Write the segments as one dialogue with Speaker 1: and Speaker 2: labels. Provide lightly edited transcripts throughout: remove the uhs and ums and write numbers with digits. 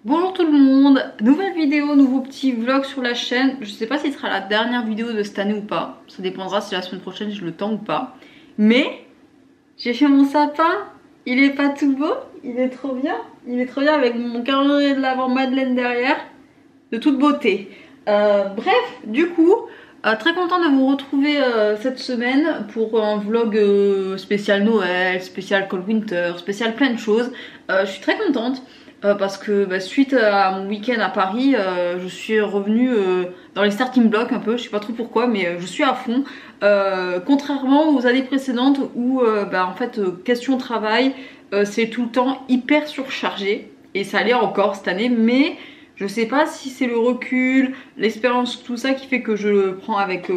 Speaker 1: Bonjour tout le monde, nouvelle vidéo, nouveau petit vlog sur la chaîne. Je sais pas si ce sera la dernière vidéo de cette année ou pas. Ça dépendra si la semaine prochaine j'ai le temps ou pas. Mais j'ai fait mon sapin, il est pas tout beau, il est trop bien. Il est trop bien avec mon calendrier de l'Avent Madeleine derrière, de toute beauté. Bref, du coup, très content de vous retrouver cette semaine pour un vlog spécial Noël, spécial Cold Winter, spécial plein de choses. Je suis très contente. Parce que suite à mon week-end à Paris, je suis revenue dans les starting blocks un peu, je sais pas trop pourquoi, mais je suis à fond. Contrairement aux années précédentes où en fait question travail, c'est tout le temps hyper surchargé et ça l'est encore cette année, mais je sais pas si c'est le recul, l'expérience, tout ça qui fait que je le prends avec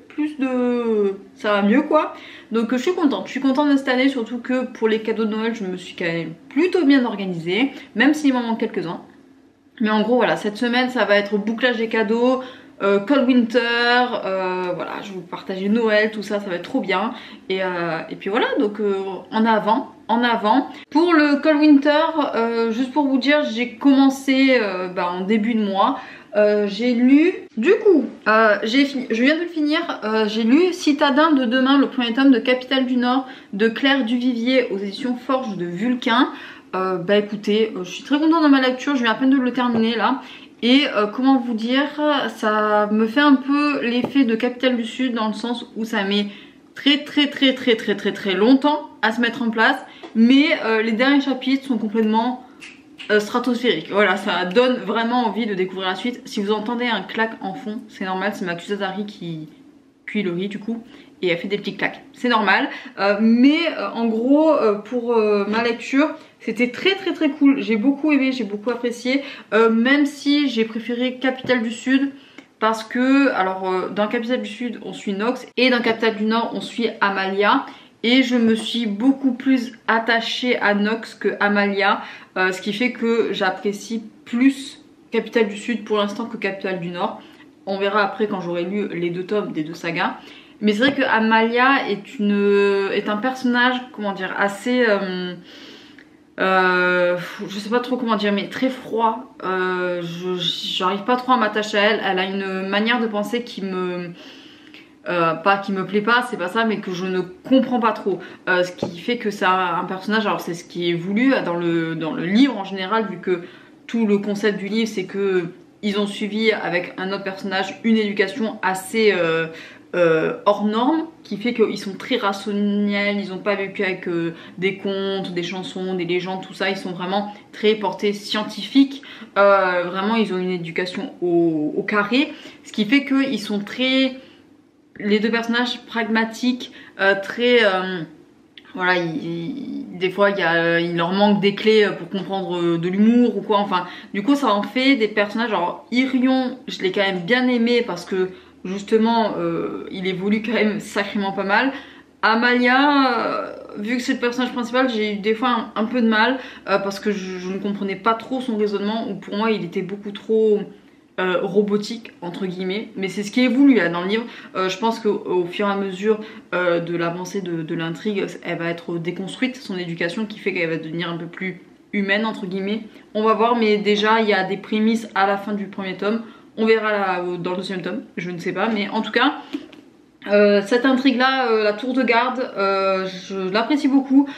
Speaker 1: plus de... ça va mieux quoi. Donc je suis contente de cette année, surtout que pour les cadeaux de Noël je me suis quand même plutôt bien organisée, même s'il m'en manque quelques-uns. Mais en gros voilà, cette semaine ça va être bouclage des cadeaux, Cold Winter, voilà, je vais vous partager Noël, tout ça, ça va être trop bien. Et puis voilà, donc en avant. Pour le Cold Winter, juste pour vous dire, j'ai commencé en début de mois. J'ai lu, du coup, je viens de le finir, j'ai lu Citadin de demain, le premier tome de Capitale du Nord de Claire Duvivier aux éditions Forge de Vulcain. Écoutez, je suis très contente de ma lecture, je viens à peine de le terminer là. Et comment vous dire, ça me fait un peu l'effet de Capitale du Sud dans le sens où ça met très longtemps à se mettre en place. Mais les derniers chapitres sont complètement stratosphériques. Voilà, ça donne vraiment envie de découvrir la suite. Si vous entendez un clac en fond, c'est normal, c'est ma Kusazari qui cuit le riz du coup. Et elle fait des petits claques, c'est normal. En gros, pour ma lecture, c'était très cool. J'ai beaucoup aimé, j'ai beaucoup apprécié. Même si j'ai préféré Capitale du Sud. Parce que, alors, dans Capitale du Sud, on suit Nox. Et dans Capitale du Nord, on suit Amalia. Et je me suis beaucoup plus attachée à Nox que Amalia. Ce qui fait que j'apprécie plus Capitale du Sud pour l'instant que Capitale du Nord. On verra après quand j'aurai lu les deux tomes des deux sagas. Mais c'est vrai que Amalia est un personnage, comment dire, assez... je sais pas trop comment dire, mais très froid. J'arrive pas trop à m'attacher à elle. Elle a une manière de penser qui me... pas qui me plaît pas, c'est pas ça, mais que je ne comprends pas trop. Ce qui fait que c'est un personnage, alors c'est ce qui est voulu dans le livre en général, vu que tout le concept du livre c'est que ils ont suivi avec un autre personnage une éducation assez hors norme, qui fait qu'ils sont très rationnels, ils n'ont pas vécu avec des contes, des chansons, des légendes, tout ça, ils sont vraiment très portés scientifiques, vraiment ils ont une éducation au carré, ce qui fait qu'ils sont très... Les deux personnages pragmatiques, voilà, des fois il leur manque des clés pour comprendre de l'humour ou quoi, enfin du coup ça en fait des personnages. Alors Irion, je l'ai quand même bien aimé parce que justement il évolue quand même sacrément pas mal. Amalia, vu que c'est le personnage principal, j'ai eu des fois un peu de mal parce que je ne comprenais pas trop son raisonnement, ou pour moi il était beaucoup trop... robotique entre guillemets, mais c'est ce qui est voulu là dans le livre. Je pense qu'au fur et à mesure de l'avancée de l'intrigue, elle va être déconstruite, son éducation, qui fait qu'elle va devenir un peu plus humaine entre guillemets. On va voir, mais déjà il y a des prémices à la fin du premier tome, on verra là, dans le deuxième tome, je ne sais pas, mais en tout cas cette intrigue là, la tour de garde, je l'apprécie beaucoup.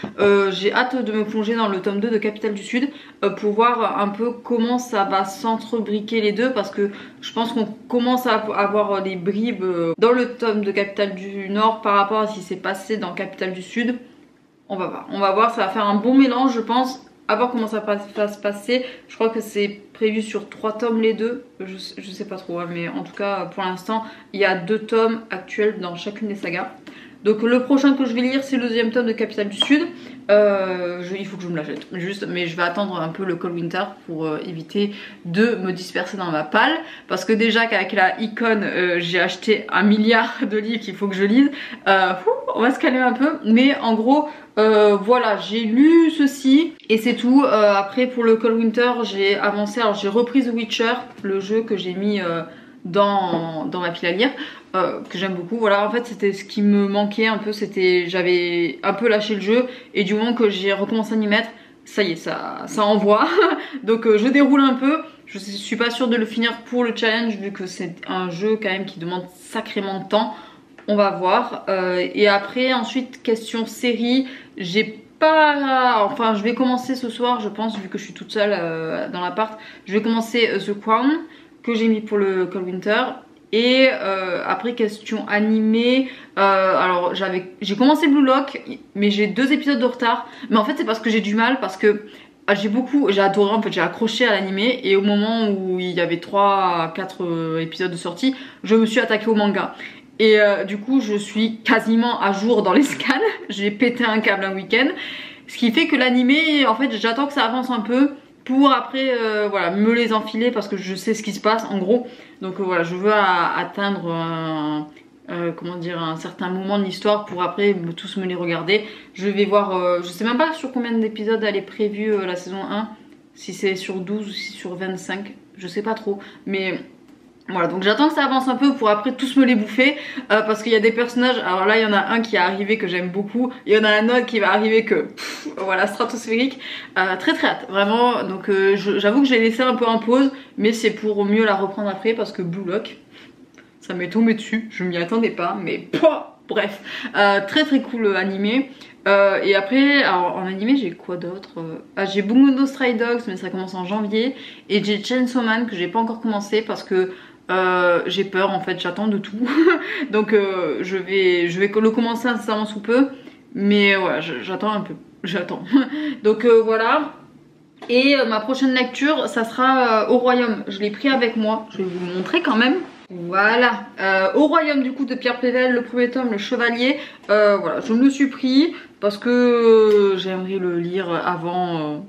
Speaker 1: J'ai hâte de me plonger dans le tome 2 de Capitale du Sud pour voir un peu comment ça va s'entrebriquer les deux, parce que je pense qu'on commence à avoir des bribes dans le tome de Capitale du Nord par rapport à ce qui s'est passé dans Capitale du Sud. On va voir, ça va faire un bon mélange je pense. À voir comment ça va se passer. Je crois que c'est prévu sur 3 tomes les deux. Je sais pas trop, hein, mais en tout cas pour l'instant il y a 2 tomes actuels dans chacune des sagas. Donc le prochain que je vais lire c'est le deuxième tome de Capitale du Sud. Il faut que je me l'achète juste, mais je vais attendre un peu le Cold Winter pour éviter de me disperser dans ma palle, parce que déjà qu'avec la icône j'ai acheté 1 milliard de livres qu'il faut que je lise. On va se calmer un peu, mais en gros voilà, j'ai lu ceci et c'est tout. Après pour le Cold Winter j'ai avancé, alors j'ai repris The Witcher, le jeu que j'ai mis dans ma pile à lire, que j'aime beaucoup. Voilà, en fait c'était ce qui me manquait un peu, j'avais un peu lâché le jeu, et du moment que j'ai recommencé à m'y mettre, ça y est, ça envoie. Donc je déroule un peu. Je suis pas sûre de le finir pour le challenge vu que c'est un jeu quand même qui demande sacrément de temps. On va voir. Et après, ensuite, question série. J'ai pas... Enfin, je vais commencer ce soir, je pense, vu que je suis toute seule dans l'appart. Je vais commencer The Crown, que j'ai mis pour le Cold Winter. Et après, question animée. Alors, j'ai commencé Blue Lock, mais j'ai 2 épisodes de retard. Mais en fait, c'est parce que j'ai du mal, parce que j'ai adoré, en fait, j'ai accroché à l'animé. Et au moment où il y avait 3 à 4 épisodes de sortie, je me suis attaquée au manga. Et du coup, je suis quasiment à jour dans les scans. J'ai pété un câble un week-end. Ce qui fait que l'animé, en fait, j'attends que ça avance un peu pour après voilà, me les enfiler parce que je sais ce qui se passe en gros. Donc voilà, je veux atteindre comment dire, un certain moment de l'histoire pour après tous me les regarder. Je vais voir, je sais même pas sur combien d'épisodes elle est prévue la saison 1. Si c'est sur 12 ou si sur 25, je sais pas trop. Mais voilà, donc j'attends que ça avance un peu pour après tous me les bouffer parce qu'il y a des personnages, alors là il y en a un qui est arrivé que j'aime beaucoup, il y en a un autre qui va arriver que voilà, stratosphérique, très très hâte, vraiment. Donc j'avoue que j'ai laissé un peu en pause, mais c'est pour mieux la reprendre après parce que Blue Lock, ça m'est tombé dessus, je m'y attendais pas, mais pouah, bref, très très cool animé. Et après, alors en animé j'ai quoi d'autre j'ai Bungo no Stray Dogs mais ça commence en janvier. Et j'ai Chainsaw Man que j'ai pas encore commencé parce que j'ai peur en fait, j'attends de tout. Donc je vais le commencer incessamment sous peu. Mais voilà, j'attends un peu, j'attends. Donc voilà. Et ma prochaine lecture, ça sera Au Royaume. Je l'ai pris avec moi, je vais vous le montrer quand même. Voilà, Au Royaume du coup de Pierre Pével, le premier tome, le Chevalier. Voilà, je me le suis pris parce que j'aimerais le lire avant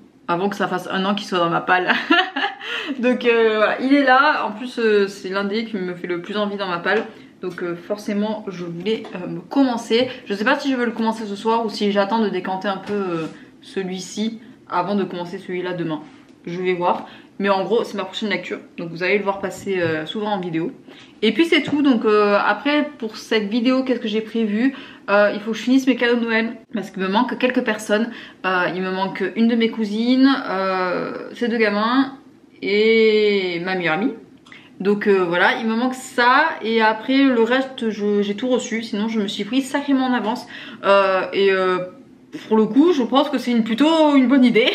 Speaker 1: que ça fasse 1 an qu'il soit dans ma palle. Donc voilà, il est là. En plus, c'est l'un des qui me fait le plus envie dans ma palle. Donc forcément, je voulais me commencer. Je sais pas si je veux le commencer ce soir ou si j'attends de décanter un peu celui-ci avant de commencer celui-là demain. Je vais voir. Mais en gros, c'est ma prochaine lecture. Donc vous allez le voir passer souvent en vidéo. Et puis c'est tout. Donc après, pour cette vidéo, qu'est-ce que j'ai prévu il faut que je finisse mes cadeaux de Noël. Parce qu'il me manque quelques personnes. Il me manque une de mes cousines, ces 2 gamins et ma meilleure amie. Donc voilà, il me manque ça. Et après, le reste, j'ai tout reçu. Sinon, je me suis pris sacrément en avance. Pour le coup, je pense que c'est plutôt une bonne idée.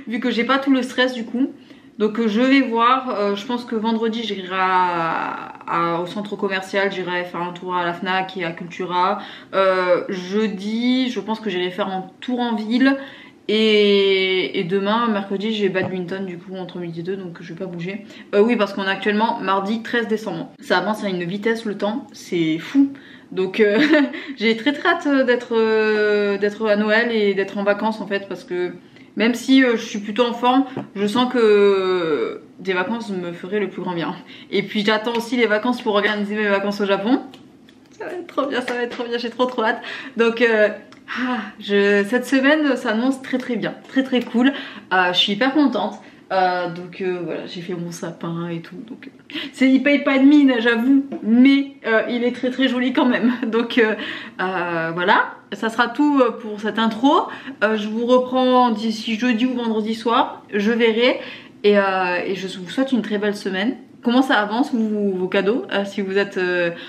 Speaker 1: Vu que j'ai pas tout le stress du coup. Donc je vais voir, je pense que vendredi j'irai au centre commercial, j'irai faire un tour à la Fnac et à Cultura. Jeudi, je pense que j'irai faire un tour en ville. Et demain, mercredi, j'ai badminton du coup entre midi et 2, donc je vais pas bouger. Oui, parce qu'on est actuellement mardi 13 décembre. Ça avance à une vitesse le temps, c'est fou. Donc j'ai très très hâte d'être à Noël et d'être en vacances en fait parce que même si je suis plutôt en forme, je sens que des vacances me feraient le plus grand bien. Et puis j'attends aussi les vacances pour organiser mes vacances au Japon. Ça va être trop bien, ça va être trop bien, j'ai trop hâte. Donc cette semaine s'annonce très très bien, très très cool. Je suis hyper contente. Donc voilà, j'ai fait mon sapin et tout. Donc il paye pas de mine, j'avoue, mais il est très très joli quand même. Donc voilà, ça sera tout pour cette intro. Je vous reprends d'ici jeudi ou vendredi soir, je verrai. Et je vous souhaite une très belle semaine. Comment ça avance vos cadeaux si vous êtes,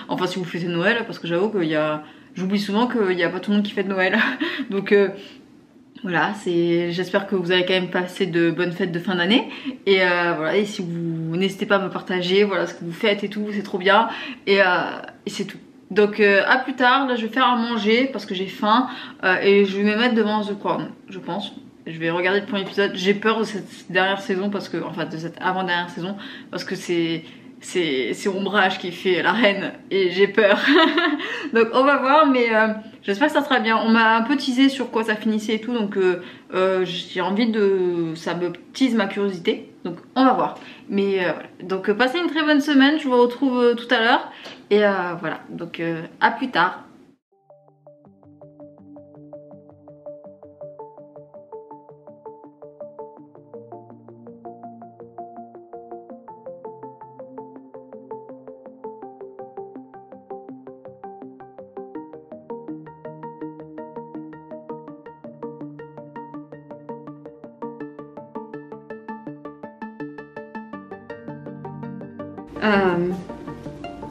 Speaker 1: enfin si vous fêtez Noël, parce que j'avoue qu'il y a, j'oublie souvent qu'il n'y a pas tout le monde qui fête Noël. Donc voilà, j'espère que vous avez quand même passé de bonnes fêtes de fin d'année. Et voilà, et si vous n'hésitez pas à me partager, voilà ce que vous faites et tout, c'est trop bien. Et c'est tout. Donc à plus tard, là je vais faire à manger parce que j'ai faim et je vais me mettre devant The Crown, je pense. Je vais regarder le premier épisode. J'ai peur de cette dernière saison parce que, enfin de cette avant-dernière saison parce que c'est Ombrage qui fait la reine et j'ai peur. Donc on va voir, mais j'espère que ça sera bien. On m'a un peu teasé sur quoi ça finissait et tout, donc j'ai envie de... ça me tease ma curiosité, donc on va voir. Mais voilà, donc passez une très bonne semaine, je vous retrouve tout à l'heure. Et voilà, donc à plus tard. Euh,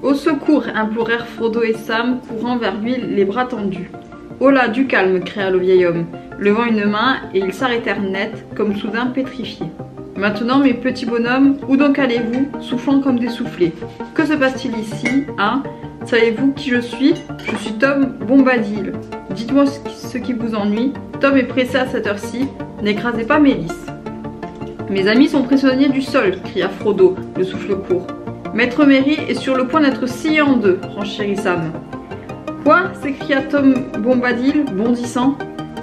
Speaker 1: Au secours, implorèrent Frodo et Sam, courant vers lui les bras tendus. Oh là, du calme, cria le vieil homme, levant une main, et ils s'arrêtèrent net, comme soudain pétrifiés. Maintenant, mes petits bonhommes, où donc allez-vous, soufflant comme des soufflets? Que se passe-t-il ici, hein? Savez-vous qui je suis? Je suis Tom Bombadil. Dites-moi ce qui vous ennuie. Tom est pressé à cette heure-ci. N'écrasez pas Mélis. Mes amis sont prisonniers du sol, cria Frodo, le souffle court. Maître Merry est sur le point d'être scié en deux, renchérit Sam. Quoi? S'écria Tom Bombadil, bondissant.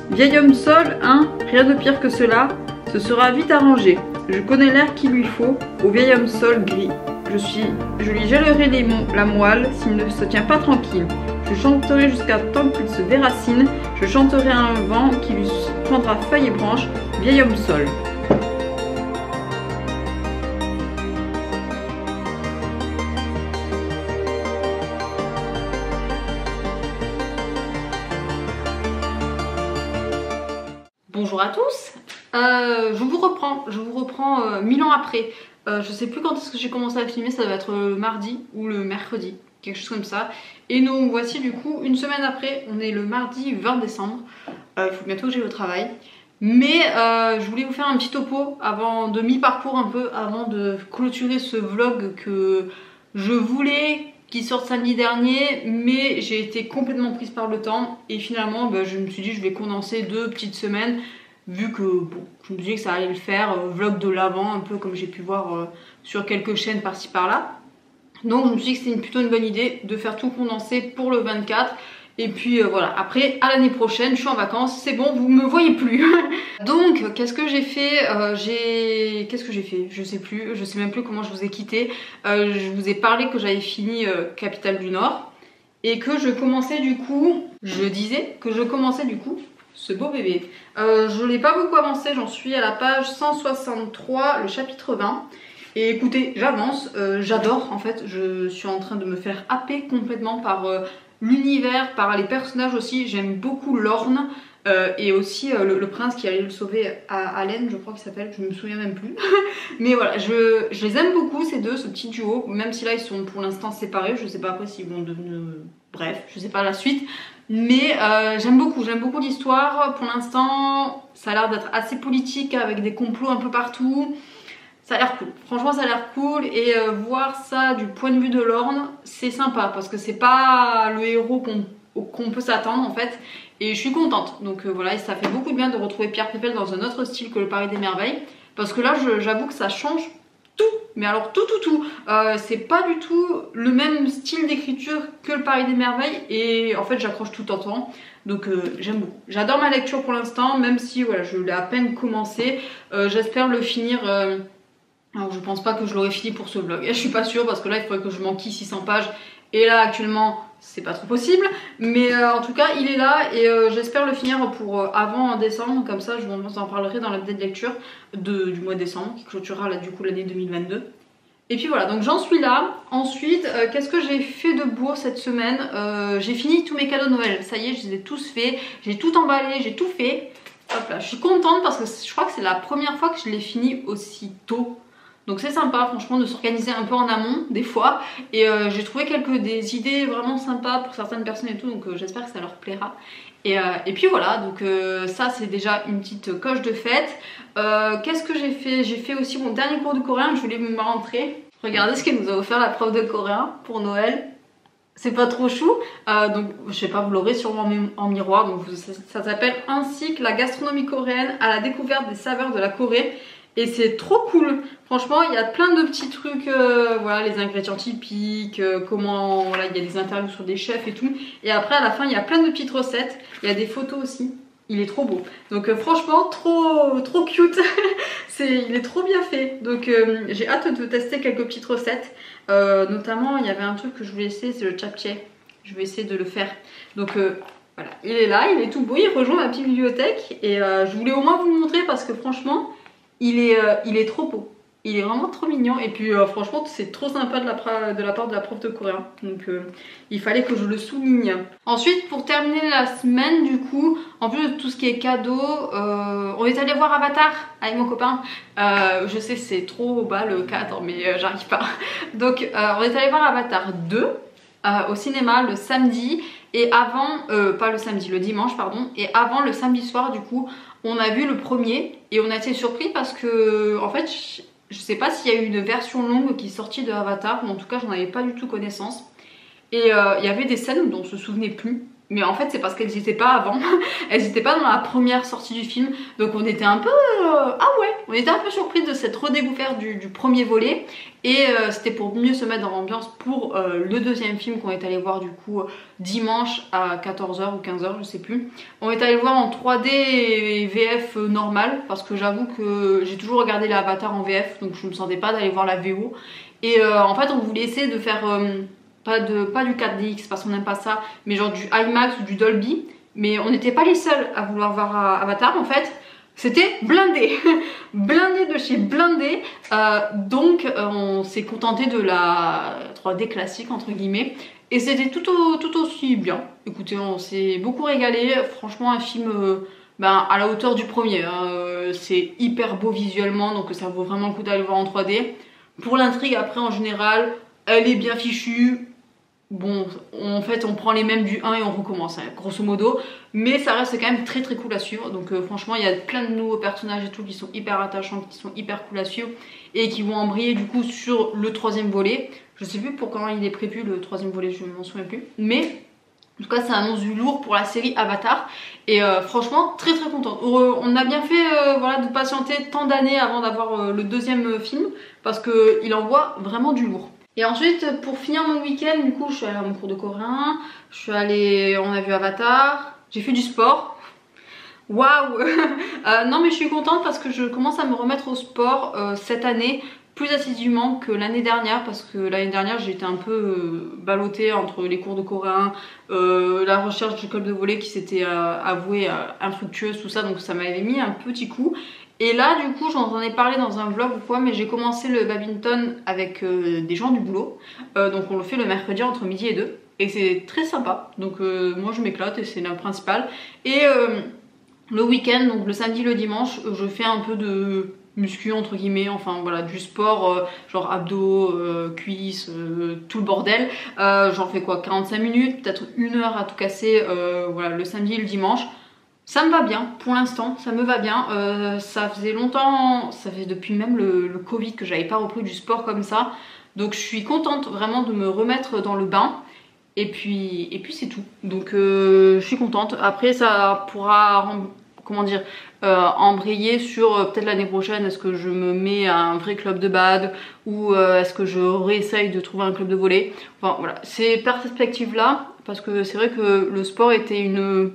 Speaker 1: Vieil homme seul, hein? Rien de pire que cela. Ce sera vite arrangé. Je connais l'air qu'il lui faut au vieil homme seul gris. Je lui gèlerai la moelle s'il ne se tient pas tranquille. Je chanterai jusqu'à temps qu'il se déracine. Je chanterai un vent qui lui prendra feuilles et branches. Vieil homme seul. Bonjour à tous, je vous reprends 1000 ans après. Je sais plus quand est-ce que j'ai commencé à filmer, ça va être le mardi ou le mercredi, quelque chose comme ça. Et nous voici du coup une semaine après, on est le mardi 20 décembre. Il faut bientôt que j'aille au travail. Mais je voulais vous faire un petit topo avant de mi-parcours un peu, avant de clôturer ce vlog que je voulais qui sortent samedi dernier, mais j'ai été complètement prise par le temps et finalement je me suis dit je vais condenser 2 petites semaines vu que bon, je me suis dit que ça allait le faire, vlog de l'avant un peu comme j'ai pu voir sur quelques chaînes par-ci par-là. Donc je me suis dit que c'était plutôt une bonne idée de faire tout condenser pour le 24. Et puis voilà, après à l'année prochaine, je suis en vacances, c'est bon, vous me voyez plus. Donc qu'est-ce que j'ai fait? Qu'est-ce que j'ai fait? Je sais plus, je sais même plus comment je vous ai quitté. Je vous ai parlé que j'avais fini Capitale du Nord et que je commençais du coup, ce beau bébé. Je l'ai pas beaucoup avancé, j'en suis à la page 163, le chapitre 20. Et écoutez, j'avance, j'adore en fait, je suis en train de me faire happer complètement par l'univers, par les personnages aussi. J'aime beaucoup Lorne et aussi le prince qui allait le sauver à Allen, je crois qu'il s'appelle, je me souviens même plus. Mais voilà, je les aime beaucoup ces deux, ce petit duo, même si là ils sont pour l'instant séparés, je sais pas après s'ils vont devenir... Bref, je sais pas la suite. Mais j'aime beaucoup l'histoire. Pour l'instant, ça a l'air d'être assez politique avec des complots un peu partout. Ça a l'air cool, franchement ça a l'air cool et voir ça du point de vue de Lorne, c'est sympa parce que c'est pas le héros qu'on peut s'attendre en fait et je suis contente. Donc voilà, et ça fait beaucoup de bien de retrouver Pierre Pépel dans un autre style que le Paris des Merveilles parce que là j'avoue que ça change tout, mais alors tout. C'est pas du tout le même style d'écriture que le Paris des Merveilles et en fait j'accroche tout autant. Donc j'aime beaucoup. J'adore ma lecture pour l'instant, même si voilà, je l'ai à peine commencé. J'espère le finir... Alors je pense pas que je l'aurai fini pour ce vlog, je suis pas sûre parce que là il faudrait que je manquille 600 pages et là actuellement c'est pas trop possible. Mais en tout cas il est là et j'espère le finir pour avant décembre, comme ça je vous en parlerai dans l'update lecture du mois de décembre qui clôturera là du coup l'année 2022. Et puis voilà, donc j'en suis là. Ensuite, qu'est-ce que j'ai fait de beau cette semaine? J'ai fini tous mes cadeaux de Noël, ça y est je les ai tous faits, j'ai tout emballé, j'ai tout fait. Hop là, je suis contente parce que je crois que c'est la première fois que je l'ai fini aussi tôt. Donc c'est sympa franchement de s'organiser un peu en amont des fois et j'ai trouvé des idées vraiment sympas pour certaines personnes et tout, donc j'espère que ça leur plaira. Et puis voilà, donc ça c'est déjà une petite coche de fête. Qu'est-ce que j'ai fait? J'ai fait aussi mon dernier cours de coréen, je voulais me rentrer. Regardez ce qu'elle nous a offert la prof de coréen pour Noël. C'est pas trop chou, donc je sais pas, vous l'aurez sûrement en miroir. Donc ça s'appelle Ainsi que la gastronomie coréenne à la découverte des saveurs de la Corée. Et c'est trop cool, franchement il y a plein de petits trucs, voilà les ingrédients typiques, comment, voilà il y a des interviews sur des chefs et tout. Et après à la fin il y a plein de petites recettes, il y a des photos aussi, il est trop beau. Donc franchement trop cute, il est trop bien fait. Donc j'ai hâte de tester quelques petites recettes, notamment il y avait un truc que je voulais essayer, c'est le japchae, je vais essayer de le faire. Donc voilà, il est là, il est tout beau, il rejoint ma petite bibliothèque et je voulais au moins vous le montrer parce que franchement... Il est trop beau. Il est vraiment trop mignon et puis franchement c'est trop sympa de la part de la prof de coréen. Donc il fallait que je le souligne. Ensuite pour terminer la semaine du coup, en plus de tout ce qui est cadeau, on est allé voir Avatar avec mon copain. Je sais c'est trop bas le cadre mais j'arrive pas. Donc on est allé voir Avatar 2 au cinéma le samedi. Et avant, pas le samedi, le dimanche pardon. Et avant le samedi soir du coup, on a vu le premier. Et on a été surpris parce que en fait... Je sais pas s'il y a eu une version longue qui est sortie de Avatar, ou en tout cas j'en avais pas du tout connaissance. Et il y avait des scènes dont on se souvenait plus. Mais en fait c'est parce qu'elles n'étaient pas avant. Elles n'étaient pas dans la première sortie du film. Donc on était un peu... ah ouais, on était un peu surpris de cette redécouverte du premier volet. Et c'était pour mieux se mettre dans l'ambiance pour le deuxième film qu'on est allé voir du coup dimanche à 14h ou 15h, je sais plus. On est allé le voir en 3D et VF normal parce que j'avoue que j'ai toujours regardé les Avatar en VF, donc je me sentais pas d'aller voir la VO. Et en fait on voulait essayer de faire... pas du 4DX parce qu'on n'aime pas ça, mais genre du IMAX ou du Dolby. Mais on n'était pas les seuls à vouloir voir Avatar en fait. C'était blindé, blindé de chez blindé. Donc on s'est contenté de la 3D classique entre guillemets. Et c'était tout aussi bien. Écoutez, on s'est beaucoup régalé. Franchement un film à la hauteur du premier. C'est hyper beau visuellement, donc ça vaut vraiment le coup d'aller le voir en 3D. Pour l'intrigue après en général, elle est bien fichue. Bon, en fait on prend les mêmes du 1 et on recommence, hein, grosso modo. Mais ça reste quand même très cool à suivre. Donc franchement il y a plein de nouveaux personnages et tout qui sont hyper attachants, qui sont hyper cool à suivre. Et qui vont embrayer du coup sur le troisième volet. Je sais plus pour quand il est prévu le troisième volet, je m'en souviens plus. Mais en tout cas ça annonce du lourd pour la série Avatar. Et franchement très contente. On a bien fait voilà, de patienter tant d'années avant d'avoir le deuxième film. Parce qu'il envoie vraiment du lourd. Et ensuite, pour finir mon week-end, du coup, je suis allée à mon cours de coréen. On a vu Avatar. J'ai fait du sport. Waouh. Non, mais je suis contente parce que je commence à me remettre au sport cette année plus assidûment que l'année dernière. Parce que l'année dernière, j'étais un peu ballottée entre les cours de coréen, la recherche du club de volley qui s'était avouée infructueuse, tout ça. Donc ça m'avait mis un petit coup. Et là du coup j'en ai parlé dans un vlog ou quoi, mais j'ai commencé le badminton avec des gens du boulot. Donc on le fait le mercredi entre midi et 2. Et c'est très sympa. Donc moi je m'éclate et c'est le principal. Et le week-end, donc le samedi, le dimanche, je fais un peu de muscu entre guillemets, enfin voilà, du sport genre abdos, cuisses, tout le bordel. J'en fais quoi, 45 minutes, peut-être 1 heure à tout casser, voilà, le samedi et le dimanche. Ça me va bien, pour l'instant, ça me va bien. Ça faisait longtemps, ça fait depuis même le Covid que j'avais pas repris du sport comme ça. Donc je suis contente vraiment de me remettre dans le bain. Et puis c'est tout. Donc je suis contente. Après ça pourra, comment dire, embrayer sur peut-être l'année prochaine. Est-ce que je me mets à un vrai club de bad ou est-ce que je réessaye de trouver un club de volley. Enfin voilà, ces perspectives là, parce que c'est vrai que le sport était une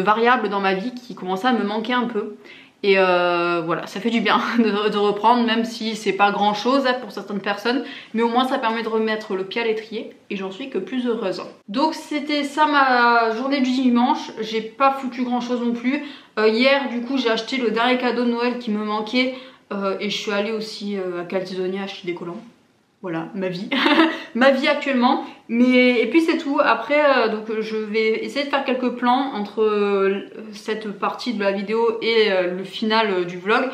Speaker 1: variable dans ma vie qui commençait à me manquer un peu. Et voilà, ça fait du bien de reprendre, même si c'est pas grand chose pour certaines personnes, mais au moins ça permet de remettre le pied à l'étrier et j'en suis que plus heureuse. Donc c'était ça ma journée du dimanche. J'ai pas foutu grand chose non plus. Hier du coup j'ai acheté le dernier cadeau de Noël qui me manquait et je suis allée aussi à Calzedonia acheter des collants. Voilà, ma vie, ma vie actuellement. Mais et puis c'est tout. Après, donc je vais essayer de faire quelques plans entre cette partie de la vidéo et le final du vlog.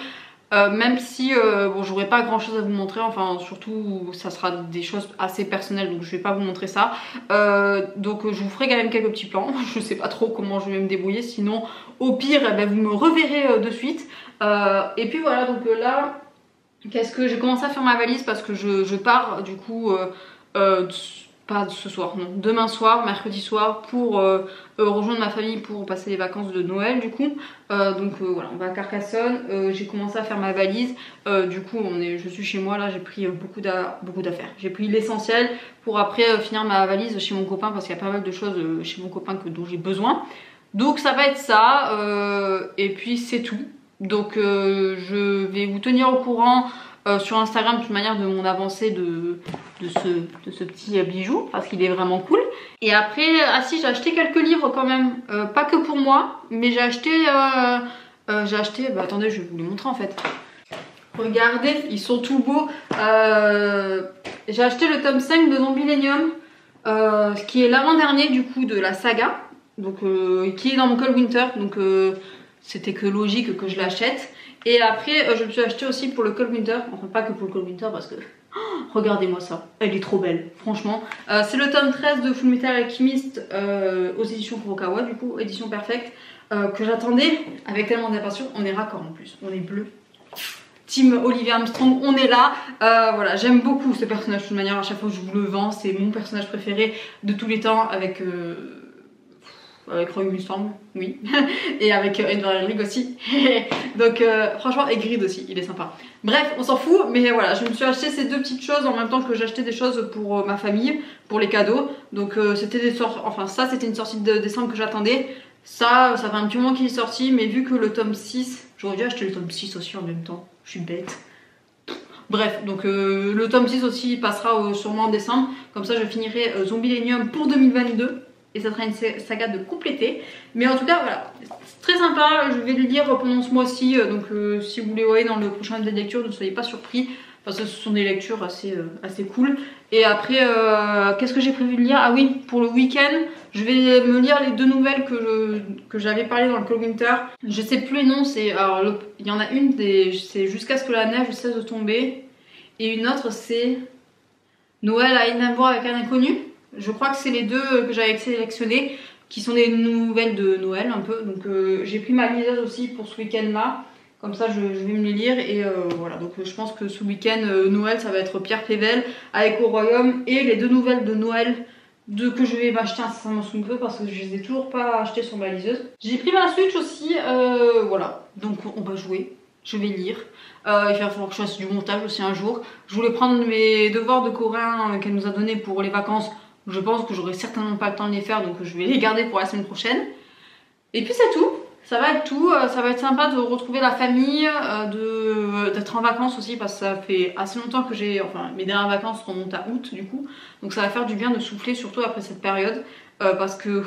Speaker 1: Même si bon, j'aurai pas grand chose à vous montrer, enfin surtout ça sera des choses assez personnelles, donc je vais pas vous montrer ça. Donc je vous ferai quand même quelques petits plans. Je sais pas trop comment je vais me débrouiller, sinon au pire eh ben, vous me reverrez de suite. Et puis voilà, donc là qu'est-ce que j'ai commencé à faire ma valise parce que je pars du coup pas ce soir, non, demain soir, mercredi soir pour rejoindre ma famille pour passer les vacances de Noël du coup. Donc voilà, on va à Carcassonne. J'ai commencé à faire ma valise. Du coup je suis chez moi là, j'ai pris beaucoup d'affaires. J'ai pris l'essentiel pour après finir ma valise chez mon copain parce qu'il y a pas mal de choses chez mon copain dont j'ai besoin. Donc ça va être ça et puis c'est tout. Donc je vais vous tenir au courant sur Instagram de toute manière de mon avancée de ce petit bijou parce qu'il est vraiment cool. Et après, ah si, j'ai acheté quelques livres quand même, pas que pour moi, mais j'ai acheté, bah attendez, je vais vous les montrer en fait. Regardez, ils sont tout beaux. J'ai acheté le tome 5 de Zombielenium, qui est l'avant-dernier du coup de la saga, donc qui est dans mon Cold Winter, donc c'était que logique que je l'achète. Et après je me suis acheté aussi pour le Cold Winter, enfin pas que pour le Cold Winter parce que regardez-moi ça, elle est trop belle, franchement. C'est le tome 13 de Fullmetal Alchemist aux éditions Kurokawa, du coup, édition perfecte, que j'attendais avec tellement d'impatience. On est raccord en plus, on est bleu. Team Olivia Armstrong, on est là. Voilà, j'aime beaucoup ce personnage de toute manière. À chaque fois que je vous le vends, c'est mon personnage préféré de tous les temps avec Roy Mustang, oui, et avec Edward Elric aussi. Donc franchement, et Grid aussi, il est sympa. Bref, on s'en fout, mais voilà, je me suis acheté ces deux petites choses en même temps que j'achetais des choses pour ma famille, pour les cadeaux. Donc c'était des sorties, enfin ça c'était une sortie de décembre que j'attendais. Ça fait un petit moment qu'il est sorti, mais vu que le tome 6, j'aurais dû acheter le tome 6 aussi en même temps, je suis bête. Bref, donc le tome 6 aussi passera sûrement en décembre, comme ça je finirai Zombielenium pour 2022. Et ça sera une saga de compléter. Mais en tout cas, voilà, c'est très sympa. Je vais le lire pendant ce mois-ci. Donc si vous les voyez dans le prochain update de lecture, ne soyez pas surpris. Parce que ce sont des lectures assez cool. Et après, qu'est-ce que j'ai prévu de lire? Ah oui, pour le week-end, je vais me lire les deux nouvelles que j'avais parlé dans le Cold Winter. Je sais plus les noms. Alors, il y en a une, c'est Jusqu'à ce que la neige cesse de tomber. Et une autre, c'est Noël à Édimbourg avec un inconnu. Je crois que c'est les deux que j'avais sélectionnés, qui sont des nouvelles de Noël un peu. Donc j'ai pris ma liseuse aussi pour ce week-end là. Comme ça je vais me les lire et voilà. Donc je pense que ce week-end Noël ça va être Pierre Pével avec Au Royaume. Et les deux nouvelles de Noël que je vais m'acheter incessamment sous peu parce que je les ai toujours pas achetées sur ma liseuse. J'ai pris ma Switch aussi, voilà. Donc on va jouer, je vais lire. Il va falloir que je fasse du montage aussi un jour. Je voulais prendre mes devoirs de coréen qu'elle nous a donné pour les vacances. Je pense que j'aurai certainement pas le temps de les faire, donc je vais les garder pour la semaine prochaine. Et puis c'est tout. Ça va être tout. Ça va être sympa de retrouver la famille, d'être en vacances aussi, parce que ça fait assez longtemps que enfin mes dernières vacances remontent à août du coup. Donc ça va faire du bien de souffler, surtout après cette période. Parce que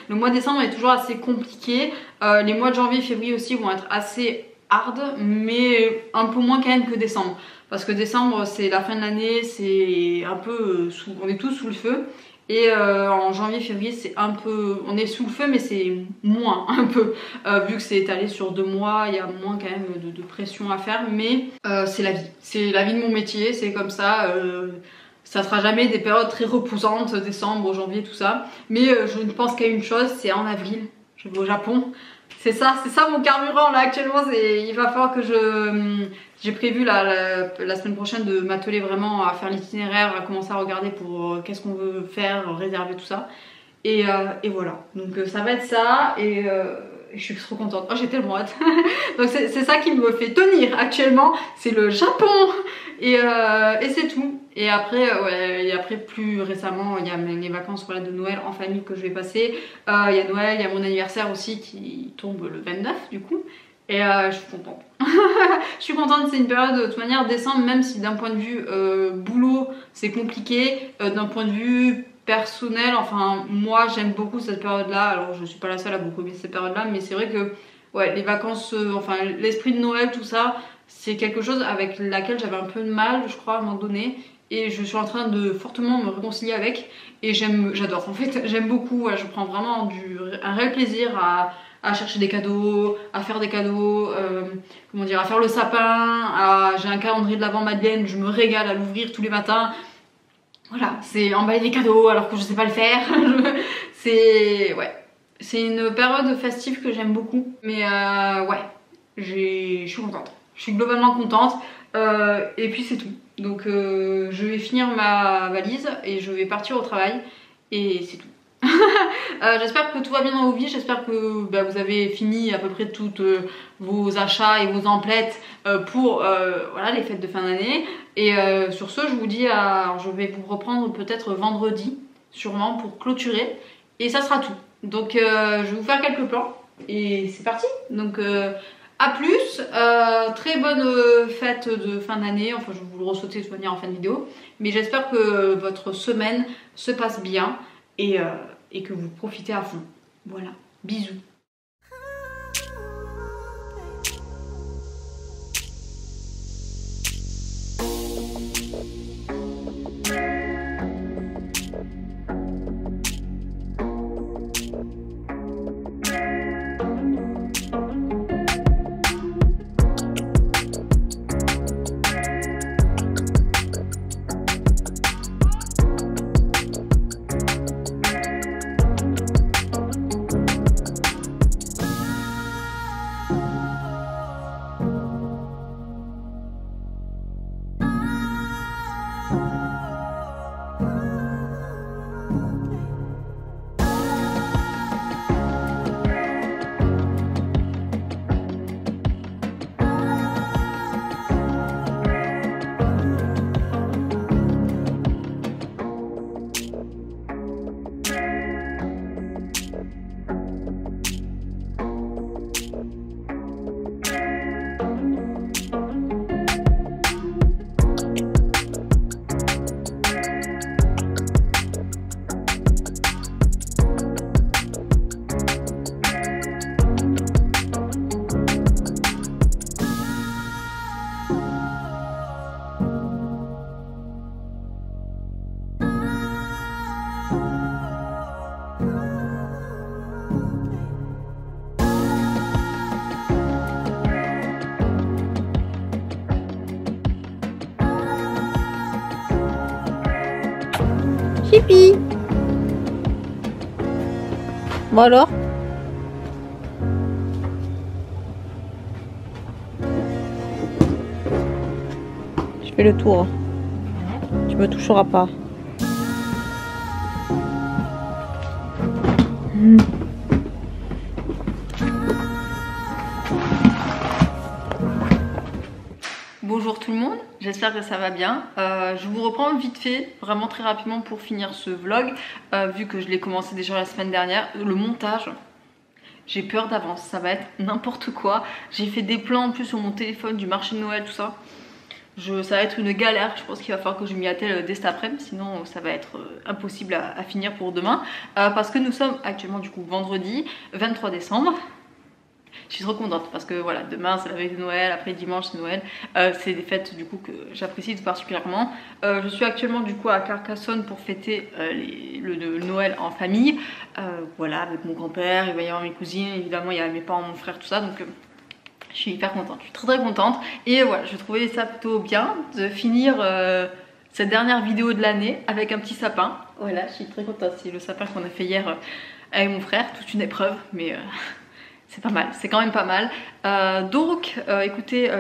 Speaker 1: le mois de décembre est toujours assez compliqué. Les mois de janvier et février aussi vont être assez hard, mais un peu moins quand même que décembre. Parce que décembre c'est la fin de l'année, c'est un peu on est tous sous le feu. Et en janvier, février, c'est un peu, on est sous le feu, mais c'est moins un peu, vu que c'est étalé sur 2 mois, il y a moins quand même de pression à faire, mais c'est la vie de mon métier, c'est comme ça. Ça sera jamais des périodes très reposantes, décembre, janvier, tout ça. Mais je ne pense qu'à une chose, c'est en avril, je vais au Japon. C'est ça mon carburant là actuellement. Il va falloir que j'ai prévu la semaine prochaine de m'atteler vraiment à faire l'itinéraire, à commencer à regarder pour qu'est-ce qu'on veut faire, réserver tout ça. Et voilà. Donc ça va être ça et je suis trop contente. Oh j'ai tellement hâte. Donc c'est ça qui me fait tenir actuellement. C'est le Japon et c'est tout. Et après, plus récemment, il y a les vacances de Noël en famille que je vais passer. Il y a Noël, il y a mon anniversaire aussi qui tombe le 29 du coup. Et je suis contente. Je suis contente, c'est une période de toute manière décembre, même si d'un point de vue boulot c'est compliqué, d'un point de vue personnel, enfin moi j'aime beaucoup cette période là. Alors je suis pas la seule à beaucoup aimer cette période là, mais c'est vrai que ouais, les vacances, enfin l'esprit de Noël, tout ça, c'est quelque chose avec laquelle j'avais un peu de mal, je crois, à un moment donné. Et je suis en train de fortement me réconcilier avec. Et j'adore, en fait, j'aime beaucoup. Je prends vraiment un réel plaisir à chercher des cadeaux, à faire des cadeaux, comment dire, à faire le sapin. J'ai un calendrier de l'Avent Madeleine, je me régale à l'ouvrir tous les matins. Voilà, c'est emballer des cadeaux alors que je sais pas le faire. C'est une période festive que j'aime beaucoup. Mais ouais, je suis contente. Je suis globalement contente. Et puis c'est tout. Donc je vais finir ma valise et je vais partir au travail. Et c'est tout. J'espère que tout va bien dans vos vies, j'espère que vous avez fini à peu près toutes vos achats et vos emplettes pour voilà, les fêtes de fin d'année. Et sur ce, je vous dis, je vais vous reprendre peut-être vendredi, sûrement, pour clôturer. Et ça sera tout. Donc je vais vous faire quelques plans et c'est parti. Donc à plus, très bonne fête de fin d'année. Enfin, je vais vous le ressauter de toute manière en fin de vidéo. Mais j'espère que votre semaine se passe bien et que vous profitez à fond. Voilà, bisous.
Speaker 2: Pipi. Bon alors? Je fais le tour. Tu me toucheras pas.
Speaker 1: Bonjour tout le monde, j'espère que ça va bien. Je vous reprends vite fait, vraiment très rapidement pour finir ce vlog, vu que je l'ai commencé déjà la semaine dernière. Le montage, j'ai peur d'avance, ça va être n'importe quoi. J'ai fait des plans en plus sur mon téléphone du marché de Noël, tout ça. Ça va être une galère, je pense qu'il va falloir que je m'y attelle dès cet après-midi, sinon ça va être impossible à finir pour demain. Parce que nous sommes actuellement du coup vendredi 23 décembre. Je suis trop contente parce que voilà, demain c'est la veille de Noël, après dimanche c'est Noël. C'est des fêtes du coup que j'apprécie tout particulièrement. Je suis actuellement du coup à Carcassonne pour fêter le Noël en famille. Voilà, avec mon grand-père, il va y avoir mes cousines, évidemment il y a mes parents, mon frère, tout ça. Donc je suis hyper contente, je suis très contente. Et voilà, je trouvais ça plutôt bien de finir cette dernière vidéo de l'année avec un petit sapin. Voilà, je suis très contente. C'est le sapin qu'on a fait hier avec mon frère, toute une épreuve, mais... c'est pas mal, c'est quand même pas mal. Écoutez,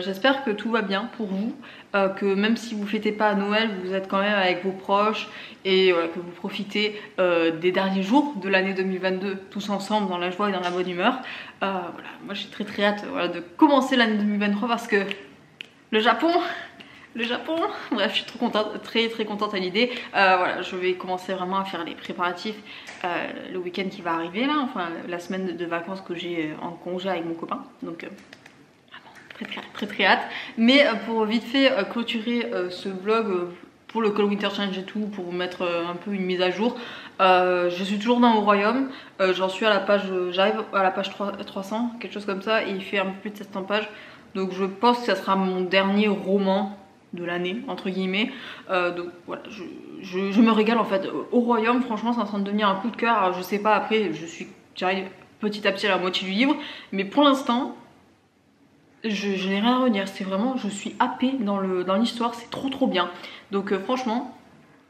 Speaker 1: j'espère que tout va bien pour vous, que même si vous fêtez pas à Noël, vous êtes quand même avec vos proches et voilà, que vous profitez des derniers jours de l'année 2022 tous ensemble dans la joie et dans la bonne humeur. Voilà, moi j'ai très hâte voilà, de commencer l'année 2023 parce que le Japon, bref, je suis trop contente, très contente à l'idée. Voilà, je vais commencer vraiment à faire les préparatifs le week-end qui va arriver là, enfin la semaine de vacances que j'ai en congé avec mon copain. Donc vraiment très hâte. Mais pour vite fait clôturer ce vlog pour le Cold Winter Challenge et tout, pour vous mettre un peu une mise à jour. Je suis toujours dans Au Royaume, j'en suis à la page, j'arrive à la page 300, quelque chose comme ça, et il fait un peu plus de 700 pages. Donc je pense que ça sera mon dernier roman de l'année entre guillemets. Donc voilà, je me régale en fait. Au Royaume, franchement c'est en train de devenir un coup de cœur. Alors, je sais pas, après j'arrive petit à petit à la moitié du livre, mais pour l'instant je n'ai rien à redire. C'est vraiment, je suis happée dans l'histoire, c'est trop bien. Donc franchement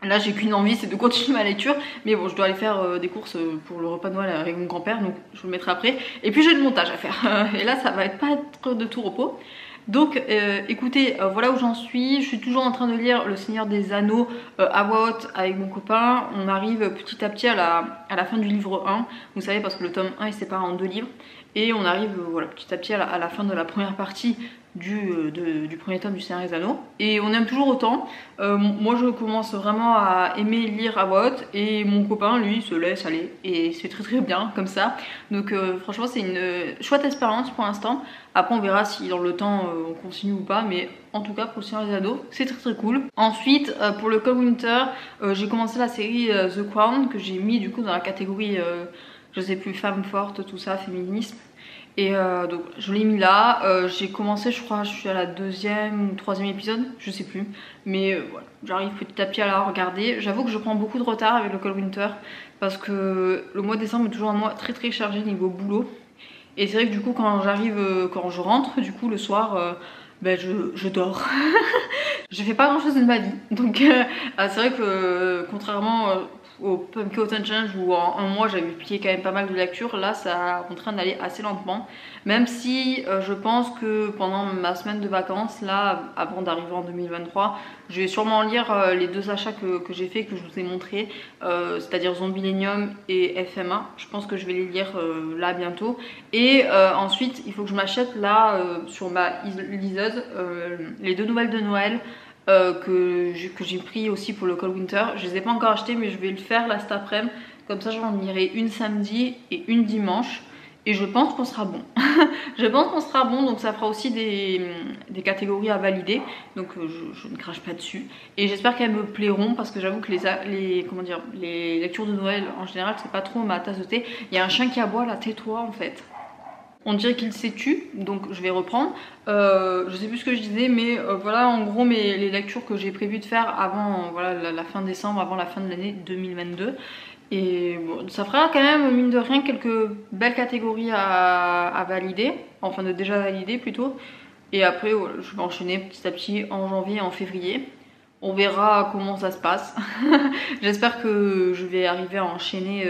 Speaker 1: là j'ai qu'une envie, c'est de continuer ma lecture. Mais bon, je dois aller faire des courses pour le repas de Noël avec mon grand-père, donc je vous le mettrai après. Et puis j'ai le montage à faire et là ça va pas être de tout repos. Donc écoutez, voilà où j'en suis. Je suis toujours en train de lire Le Seigneur des Anneaux à voix haute avec mon copain. On arrive petit à petit à la fin du livre 1. Vous savez, parce que le tome 1 est séparé en 2 livres. Et on arrive voilà, petit à petit à la fin de la première partie du premier tome du Seigneur des Anneaux. Et on aime toujours autant. Moi je commence vraiment à aimer lire à voix haute. Et mon copain lui se laisse aller. Et c'est très bien comme ça. Donc franchement c'est une chouette expérience pour l'instant. Après on verra si dans le temps on continue ou pas. Mais en tout cas pour le Seigneur des Anneaux c'est très cool. Ensuite pour le Cold Winter j'ai commencé la série The Crown, que j'ai mis du coup dans la catégorie je sais plus, femme forte, tout ça, féminisme. Et donc je l'ai mis là. J'ai commencé, je crois, je suis à la 2e ou 3e épisode, je sais plus. Mais voilà, j'arrive petit à petit à la regarder. J'avoue que je prends beaucoup de retard avec le Cold Winter parce que le mois de décembre est toujours un mois très chargé niveau boulot. Et c'est vrai que du coup quand je rentre du coup le soir, ben je dors. Je fais pas grand chose de ma vie. Donc c'est vrai que contrairement au Pumpkin Autumn Challenge où en un mois j'avais plié quand même pas mal de lectures, là ça est en train d'aller assez lentement. Même si je pense que pendant ma semaine de vacances, là avant d'arriver en 2023, je vais sûrement lire les 2 achats que j'ai fait, que je vous ai montré, c'est-à-dire Zombielenium et FMA. Je pense que je vais les lire là bientôt. Et ensuite il faut que je m'achète là sur ma liseuse les 2 nouvelles de Noël. Que j'ai pris aussi pour le Cold Winter. Je les ai pas encore achetés, mais je vais le faire là cet après-midi. Comme ça j'en lirai une samedi et une dimanche. Et je pense qu'on sera bon. Je pense qu'on sera bon, donc ça fera aussi des catégories à valider. Donc je ne crache pas dessus. Et j'espère qu'elles me plairont parce que j'avoue que les lectures de Noël en général c'est pas trop ma tasse de thé. Il y a un chien qui aboie là, tais-toi en fait. On dirait qu'il s'est tu, donc je vais reprendre. Je sais plus ce que je disais, mais voilà en gros les lectures que j'ai prévu de faire avant voilà, la fin décembre, avant la fin de l'année 2022. Et bon, ça fera quand même mine de rien quelques belles catégories à valider, enfin de déjà valider plutôt. Et après voilà, je vais enchaîner petit à petit en janvier et en février. On verra comment ça se passe. J'espère que je vais arriver à enchaîner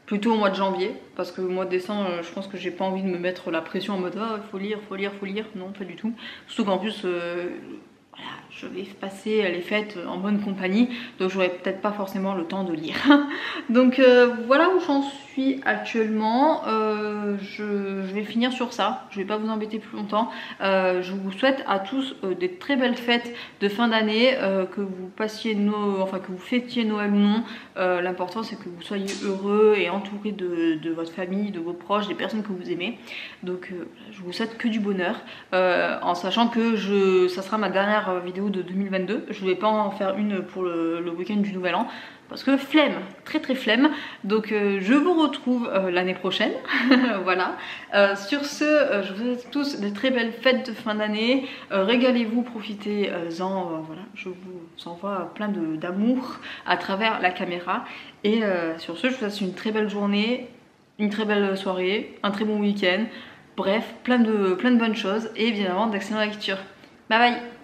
Speaker 1: plutôt au mois de janvier, parce que le mois de décembre, je pense que j'ai pas envie de me mettre la pression en mode ah, faut lire, faut lire, faut lire. Non, pas du tout. Surtout qu'en plus, voilà, je vais passer les fêtes en bonne compagnie, donc j'aurai peut-être pas forcément le temps de lire. Donc voilà où j'en suis actuellement. Je vais finir sur ça, je vais pas vous embêter plus longtemps. Je vous souhaite à tous des très belles fêtes de fin d'année, que vous passiez enfin que vous fêtiez Noël ou non. L'important c'est que vous soyez heureux et entouré de votre famille, de vos proches, des personnes que vous aimez. Donc je vous souhaite que du bonheur, en sachant que ça sera ma dernière vidéo de 2022. Je voulais pas en faire une pour le week-end du Nouvel An parce que flemme, très très flemme. Donc je vous retrouve l'année prochaine. Voilà. Sur ce, je vous souhaite tous de très belles fêtes de fin d'année. Régalez-vous, profitez-en. Voilà, je vous envoie plein d'amour à travers la caméra. Et sur ce, je vous souhaite une très belle journée, une très belle soirée, un très bon week-end. Bref, plein de bonnes choses et évidemment d'excellente lecture. Bye bye.